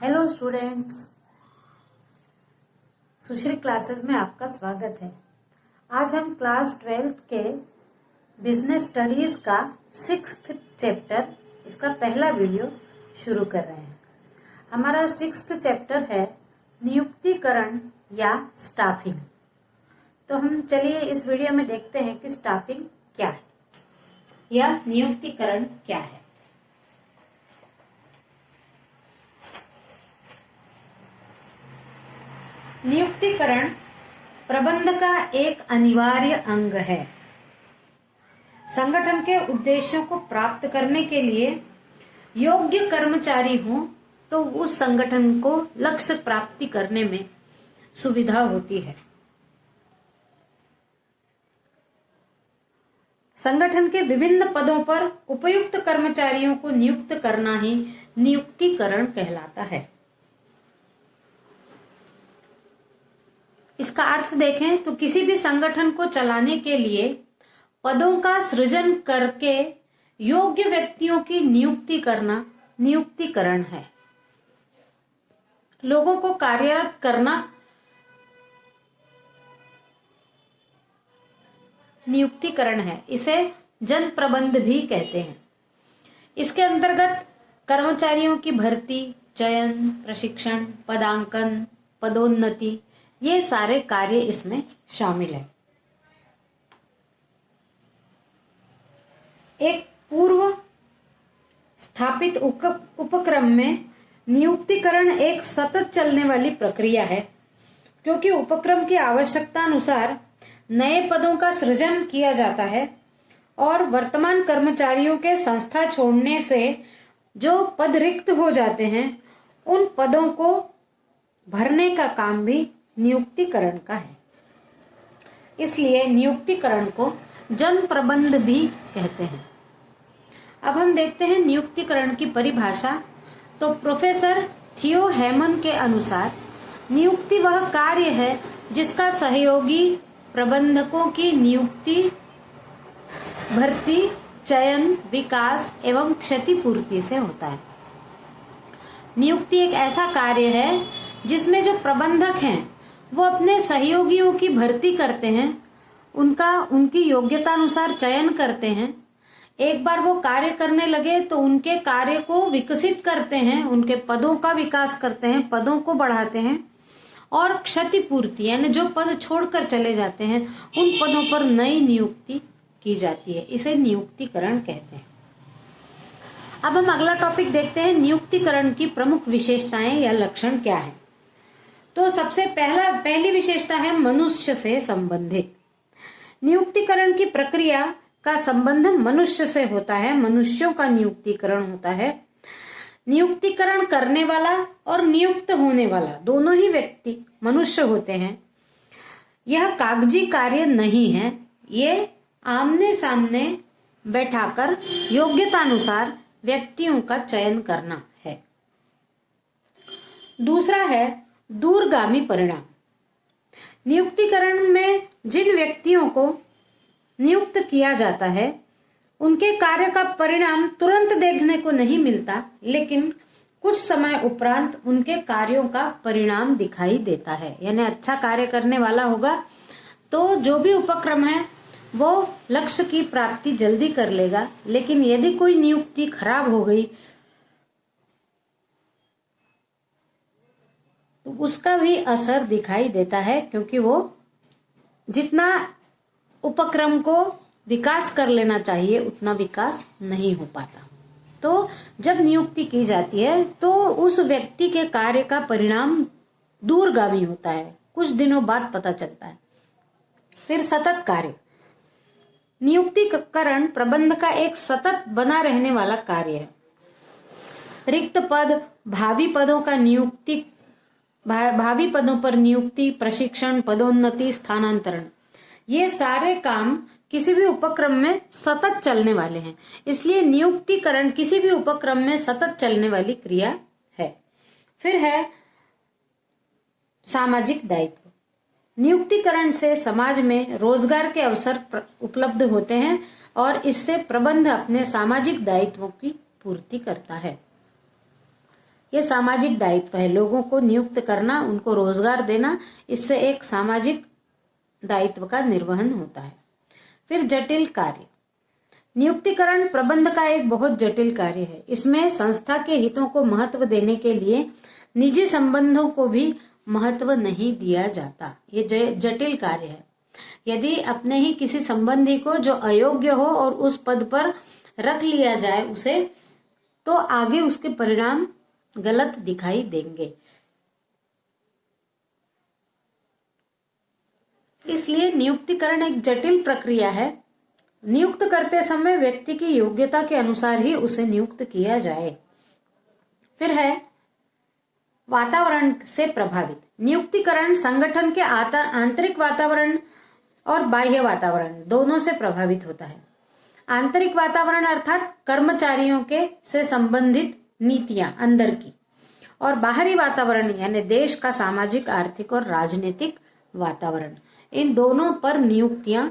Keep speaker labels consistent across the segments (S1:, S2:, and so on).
S1: Hello students, सुश्री classes में आपका स्वागत है। आज हम क्लास 12th के बिजनेस स्टडीज का 6th चैप्टर, इसका पहला वीडियो शुरू कर रहे हैं। हमारा 6th चैप्टर है नियुक्तिकरण या स्टाफिंग। तो हम चलिए इस वीडियो में देखते हैं कि स्टाफिंग क्या है या नियुक्तिकरण क्या है। नियुक्तिकरण प्रबंध का एक अनिवार्य अंग है। संगठन के उद्देश्यों को प्राप्त करने के लिए योग्य कर्मचारी हो तो उस संगठन को लक्ष्य प्राप्ति करने में सुविधा होती है। संगठन के विभिन्न पदों पर उपयुक्त कर्मचारियों को नियुक्त करना ही नियुक्तिकरण कहलाता है। इसका अर्थ देखें तो किसी भी संगठन को चलाने के लिए पदों का सृजन करके योग्य व्यक्तियों की नियुक्ति करना नियुक्तिकरण है। लोगों को कार्यरत करना नियुक्तिकरण है। इसे जन प्रबंध भी कहते हैं। इसके अंतर्गत कर्मचारियों की भर्ती, चयन, प्रशिक्षण, पदांकन, पदोन्नति, ये सारे कार्य इसमें शामिल है। एक पूर्व स्थापित उपक्रम में नियुक्तिकरण एक सतत चलने वाली प्रक्रिया है, क्योंकि उपक्रम की आवश्यकता अनुसार नए पदों का सृजन किया जाता है और वर्तमान कर्मचारियों के संस्था छोड़ने से जो पद रिक्त हो जाते हैं उन पदों को भरने का काम भी नियुक्तिकरण का है। इसलिए नियुक्तिकरण को जन प्रबंध भी कहते हैं। अब हम देखते हैं नियुक्तिकरण की परिभाषा। तो प्रोफेसर थियो हेमन के अनुसार नियुक्ति वह कार्य है जिसका सहयोगी प्रबंधकों की नियुक्ति, भर्ती, चयन, विकास एवं क्षतिपूर्ति से होता है। नियुक्ति एक ऐसा कार्य है जिसमें जो प्रबंधक हैं वो अपने सहयोगियों की भर्ती करते हैं, उनकी योग्यता अनुसार चयन करते हैं। एक बार वो कार्य करने लगे तो उनके कार्य को विकसित करते हैं, उनके पदों का विकास करते हैं, पदों को बढ़ाते हैं और क्षतिपूर्ति यानी जो पद छोड़कर चले जाते हैं उन पदों पर नई नियुक्ति की जाती है। इसे नियुक्तिकरण कहते हैं। अब हम अगला टॉपिक देखते हैं, नियुक्तिकरण की प्रमुख विशेषताएं या लक्षण क्या है। तो सबसे पहली विशेषता है मनुष्य से संबंधित। नियुक्तिकरण की प्रक्रिया का संबंध मनुष्य से होता है, मनुष्यों का नियुक्तिकरण होता है। नियुक्तिकरण करने वाला और नियुक्त होने वाला दोनों ही व्यक्ति मनुष्य होते हैं। यह कागजी कार्य नहीं है, ये आमने सामने बैठाकर योग्यतानुसार व्यक्तियों का चयन करना है। दूसरा है दूरगामी परिणाम। नियुक्तिकरण में जिन व्यक्तियों को नियुक्त किया जाता है उनके कार्य का परिणाम तुरंत देखने को नहीं मिलता, लेकिन कुछ समय उपरांत उनके कार्यों का परिणाम दिखाई देता है। यानी अच्छा कार्य करने वाला होगा तो जो भी उपक्रम है वो लक्ष्य की प्राप्ति जल्दी कर लेगा, लेकिन यदि कोई नियुक्ति खराब हो गई तो उसका भी असर दिखाई देता है, क्योंकि वो जितना उपक्रम को विकास कर लेना चाहिए उतना विकास नहीं हो पाता। तो जब नियुक्ति की जाती है तो उस व्यक्ति के कार्य का परिणाम दूरगामी होता है, कुछ दिनों बाद पता चलता है। फिर सतत कार्य। नियुक्तिकरण प्रबंध का एक सतत बना रहने वाला कार्य है। रिक्त पद, भावी पदों पर नियुक्ति, प्रशिक्षण, पदोन्नति, स्थानांतरण, ये सारे काम किसी भी उपक्रम में सतत चलने वाले हैं। इसलिए नियुक्तिकरण किसी भी उपक्रम में सतत चलने वाली क्रिया है। फिर है सामाजिक दायित्व। नियुक्तिकरण से समाज में रोजगार के अवसर उपलब्ध होते हैं और इससे प्रबंध अपने सामाजिक दायित्वों की पूर्ति करता है। ये सामाजिक दायित्व है, लोगों को नियुक्त करना, उनको रोजगार देना, इससे एक सामाजिक दायित्व का निर्वहन होता है। फिर जटिल कार्य। नियुक्तिकरण प्रबंध का एक बहुत जटिल कार्य है। इसमें संस्था के हितों को महत्व देने के लिए निजी संबंधों को भी महत्व नहीं दिया जाता। ये जटिल कार्य है। यदि अपने ही किसी संबंधी को जो अयोग्य हो और उस पद पर रख लिया जाए उसे, तो आगे उसके परिणाम गलत दिखाई देंगे। इसलिए नियुक्तिकरण एक जटिल प्रक्रिया है। नियुक्त करते समय व्यक्ति की योग्यता के अनुसार ही उसे नियुक्त किया जाए। फिर है वातावरण से प्रभावित। नियुक्तिकरण संगठन के आंतरिक वातावरण और बाह्य वातावरण दोनों से प्रभावित होता है। आंतरिक वातावरण अर्थात कर्मचारियों के से संबंधित नीतियां अंदर की, और बाहरी वातावरण यानी देश का सामाजिक, आर्थिक और राजनीतिक वातावरण, इन दोनों पर नियुक्तियां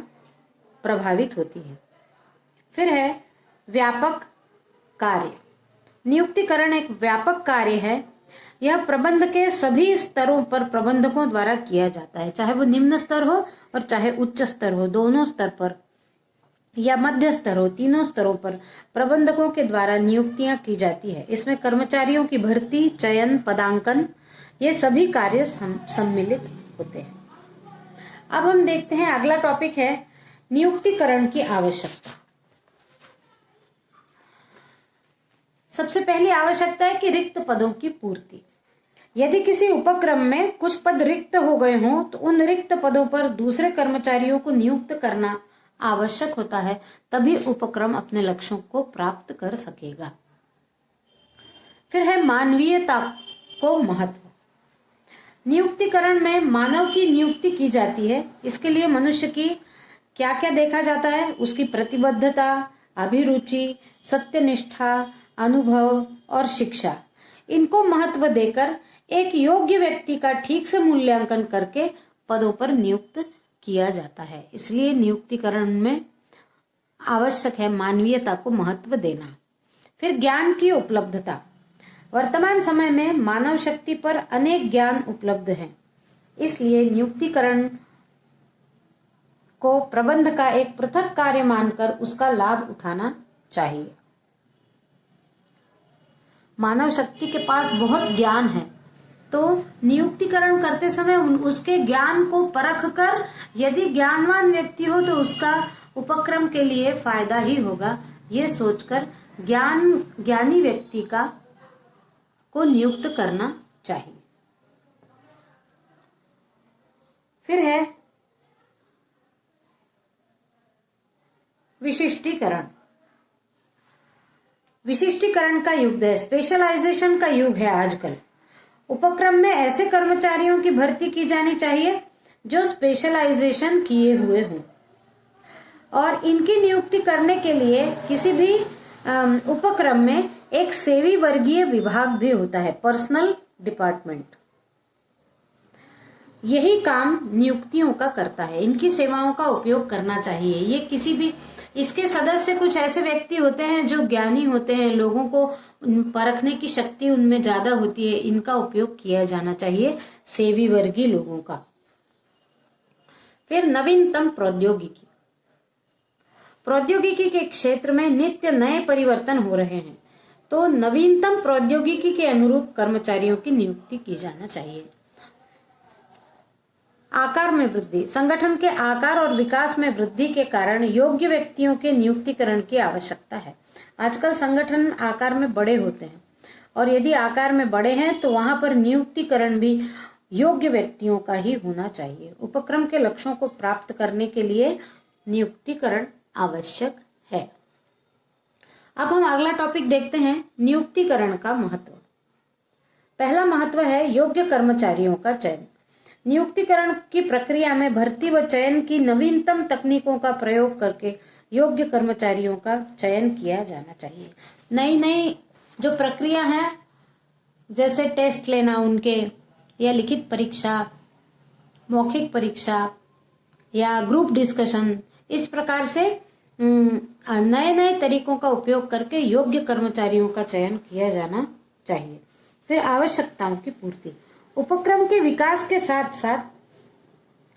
S1: प्रभावित होती है। फिर है व्यापक कार्य। नियुक्तिकरण एक व्यापक कार्य है। यह प्रबंध के सभी स्तरों पर प्रबंधकों द्वारा किया जाता है, चाहे वो निम्न स्तर हो और चाहे उच्च स्तर हो, दोनों स्तर पर या मध्य स्तर हो, तीनों स्तरों पर प्रबंधकों के द्वारा नियुक्तियां की जाती है। इसमें कर्मचारियों की भर्ती, चयन, पदांकन, ये सभी कार्य सम्मिलित होते हैं। अब हम देखते हैं अगला टॉपिक है नियुक्तिकरण की आवश्यकता। सबसे पहली आवश्यकता है कि रिक्त पदों की पूर्ति। यदि किसी उपक्रम में कुछ पद रिक्त हो गए हों तो उन रिक्त पदों पर दूसरे कर्मचारियों को नियुक्त करना आवश्यक होता है, तभी उपक्रम अपने लक्ष्यों को प्राप्त कर सकेगा। फिर है मानवीयता को महत्व। नियुक्तिकरण में मानव की नियुक्ति की जाती है। इसके लिए मनुष्य की क्या क्या देखा जाता है? उसकी प्रतिबद्धता, अभिरुचि, सत्यनिष्ठा, अनुभव और शिक्षा, इनको महत्व देकर एक योग्य व्यक्ति का ठीक से मूल्यांकन करके पदों पर नियुक्त किया जाता है। इसलिए नियुक्तिकरण में आवश्यक है मानवीयता को महत्व देना। फिर ज्ञान की उपलब्धता। वर्तमान समय में मानव शक्ति पर अनेक ज्ञान उपलब्ध हैं, इसलिए नियुक्तिकरण को प्रबंध का एक पृथक कार्य मानकर उसका लाभ उठाना चाहिए। मानव शक्ति के पास बहुत ज्ञान है, तो नियुक्तिकरण करते समय उसके ज्ञान को परख कर, यदि ज्ञानवान व्यक्ति हो तो उसका उपक्रम के लिए फायदा ही होगा, ये सोचकर ज्ञानी व्यक्ति को नियुक्त करना चाहिए। फिर है विशिष्टीकरण। विशिष्टीकरण का युग है, स्पेशलाइजेशन का युग है आजकल। उपक्रम में ऐसे कर्मचारियों की भर्ती की जानी चाहिए जो स्पेशलाइजेशन किए हुए हों, और इनकी नियुक्ति करने के लिए किसी भी उपक्रम में एक सेवी वर्गीय विभाग भी होता है, पर्सनल डिपार्टमेंट। यही काम नियुक्तियों का करता है। इनकी सेवाओं का उपयोग करना चाहिए। ये किसी भी, इसके सदस्य कुछ ऐसे व्यक्ति होते हैं जो ज्ञानी होते हैं, लोगों को परखने की शक्ति उनमें ज्यादा होती है, इनका उपयोग किया जाना चाहिए, सेवी वर्गीय लोगों का। फिर नवीनतम प्रौद्योगिकी। प्रौद्योगिकी के क्षेत्र में नित्य नए परिवर्तन हो रहे हैं, तो नवीनतम प्रौद्योगिकी के अनुरूप कर्मचारियों की नियुक्ति की जाना चाहिए। आकार में वृद्धि। संगठन के आकार और विकास में वृद्धि के कारण योग्य व्यक्तियों के नियुक्तिकरण की आवश्यकता है। आजकल संगठन आकार में बड़े होते हैं, और यदि आकार में बड़े हैं तो वहां पर नियुक्तिकरण भी योग्य व्यक्तियों का ही होना चाहिए। उपक्रम के लक्ष्यों को प्राप्त करने के लिए नियुक्तिकरण आवश्यक है। अब हम अगला टॉपिक देखते हैं, नियुक्तिकरण का महत्व। पहला महत्व है योग्य कर्मचारियों का चयन। नियुक्तिकरण की प्रक्रिया में भर्ती व चयन की नवीनतम तकनीकों का प्रयोग करके योग्य कर्मचारियों का चयन किया जाना चाहिए। नई नई जो प्रक्रिया है, जैसे टेस्ट लेना उनके, या लिखित परीक्षा, मौखिक परीक्षा या ग्रुप डिस्कशन, इस प्रकार से नए नए तरीकों का उपयोग करके योग्य कर्मचारियों का चयन किया जाना चाहिए। फिर आवश्यकताओं की पूर्ति। उपक्रम के विकास के साथ साथ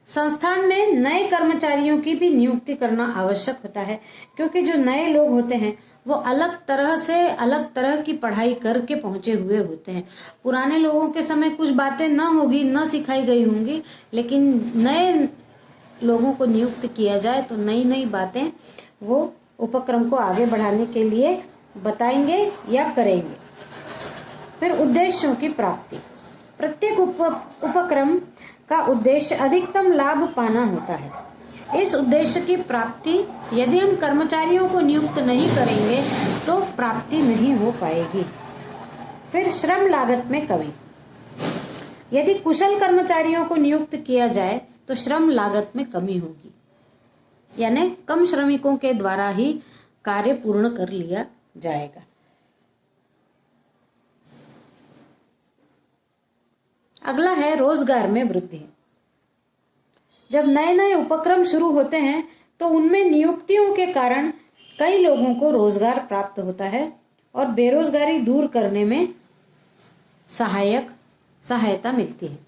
S1: संस्थान में नए कर्मचारियों की भी नियुक्ति करना आवश्यक होता है, क्योंकि जो नए लोग होते हैं वो अलग तरह की पढ़ाई करके पहुंचे हुए होते हैं। पुराने लोगों के समय कुछ बातें न सिखाई गई होंगी, लेकिन नए लोगों को नियुक्त किया जाए तो नई नई बातें वो उपक्रम को आगे बढ़ाने के लिए बताएंगे या करेंगे। फिर उद्देश्यों की प्राप्ति। प्रत्येक उपक्रम का उद्देश्य अधिकतम लाभ पाना होता है। इस उद्देश्य की प्राप्ति यदि हम कर्मचारियों को नियुक्त नहीं करेंगे तो प्राप्ति नहीं हो पाएगी। फिर श्रम लागत में कमी। यदि कुशल कर्मचारियों को नियुक्त किया जाए तो श्रम लागत में कमी होगी, यानी कम श्रमिकों के द्वारा ही कार्य पूर्ण कर लिया जाएगा। अगला है रोजगार में वृद्धि। जब नए नए उपक्रम शुरू होते हैं तो उनमें नियुक्तियों के कारण कई लोगों को रोजगार प्राप्त होता है और बेरोजगारी दूर करने में सहायता मिलती है।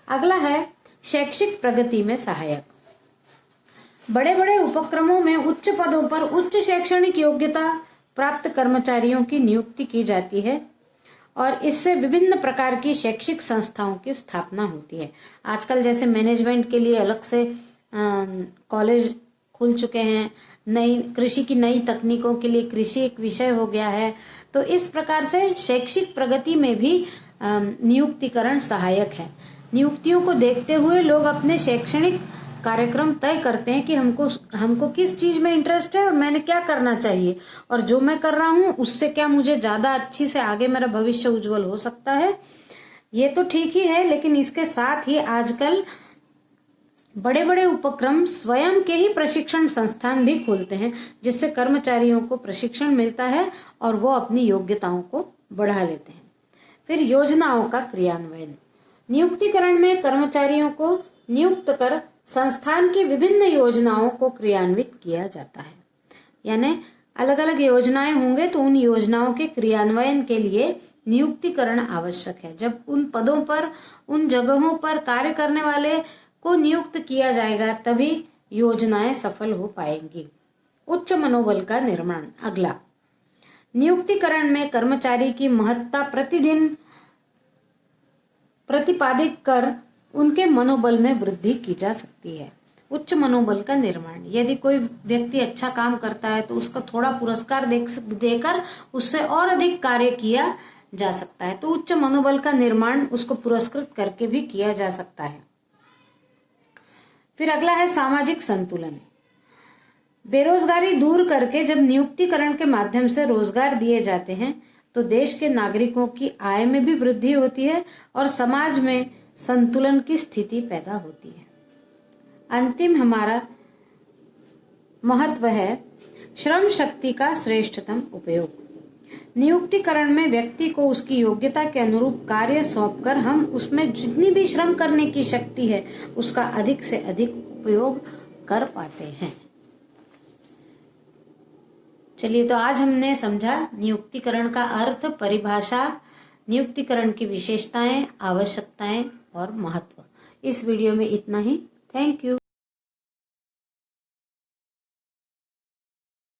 S1: अगला है शैक्षिक प्रगति में सहायक। बड़े बड़े उपक्रमों में उच्च पदों पर उच्च शैक्षणिक योग्यता प्राप्त कर्मचारियों की नियुक्ति की जाती है और इससे विभिन्न प्रकार की शैक्षिक संस्थाओं की स्थापना होती है। आजकल जैसे मैनेजमेंट के लिए अलग से कॉलेज खुल चुके हैं, नई कृषि की नई तकनीकों के लिए कृषि एक विषय हो गया है। तो इस प्रकार से शैक्षिक प्रगति में भी नियुक्तिकरण सहायक है। नियुक्तियों को देखते हुए लोग अपने शैक्षणिक कार्यक्रम तय करते हैं कि हमको किस चीज में इंटरेस्ट है और मैंने क्या करना चाहिए, और जो मैं कर रहा हूं उससे क्या मुझे ज्यादा अच्छी से आगे मेरा भविष्य उज्जवल हो सकता है। ये तो ठीक ही है, लेकिन इसके साथ ही आजकल बड़े बड़े उपक्रम स्वयं के ही प्रशिक्षण संस्थान भी खोलते हैं, जिससे कर्मचारियों को प्रशिक्षण मिलता है और वो अपनी योग्यताओं को बढ़ा लेते हैं। फिर योजनाओं का क्रियान्वयन। नियुक्तिकरण में कर्मचारियों को नियुक्त कर संस्थान की विभिन्न योजनाओं को क्रियान्वित किया जाता है। यानी अलग अलग योजनाएं होंगे तो उन योजनाओं के क्रियान्वयन के लिए नियुक्तिकरण आवश्यक है। जब उन पदों पर, उन जगहों पर कार्य करने वाले को नियुक्त किया जाएगा तभी योजनाएं सफल हो पाएंगी। उच्च मनोबल का निर्माण। अगला, नियुक्तिकरण में कर्मचारी की महत्ता प्रतिदिन प्रतिपादित कर उनके मनोबल में वृद्धि की जा सकती है। उच्च मनोबल का निर्माण। यदि कोई व्यक्ति अच्छा काम करता है तो उसका थोड़ा पुरस्कार देकर उससे और अधिक कार्य किया जा सकता है। तो उच्च मनोबल का निर्माण उसको पुरस्कृत करके भी किया जा सकता है। फिर अगला है सामाजिक संतुलन। बेरोजगारी दूर करके जब नियुक्तिकरण के माध्यम से रोजगार दिए जाते हैं तो देश के नागरिकों की आय में भी वृद्धि होती है और समाज में संतुलन की स्थिति पैदा होती है। अंतिम हमारा महत्व है श्रम शक्ति का श्रेष्ठतम उपयोग। नियुक्तिकरण में व्यक्ति को उसकी योग्यता के अनुरूप कार्य सौंपकर हम उसमें जितनी भी श्रम करने की शक्ति है उसका अधिक से अधिक उपयोग कर पाते हैं। चलिए, तो आज हमने समझा नियुक्तिकरण का अर्थ, परिभाषा, नियुक्तिकरण की विशेषताएं, आवश्यकताएं और महत्व। इस वीडियो में इतना ही। Thank you.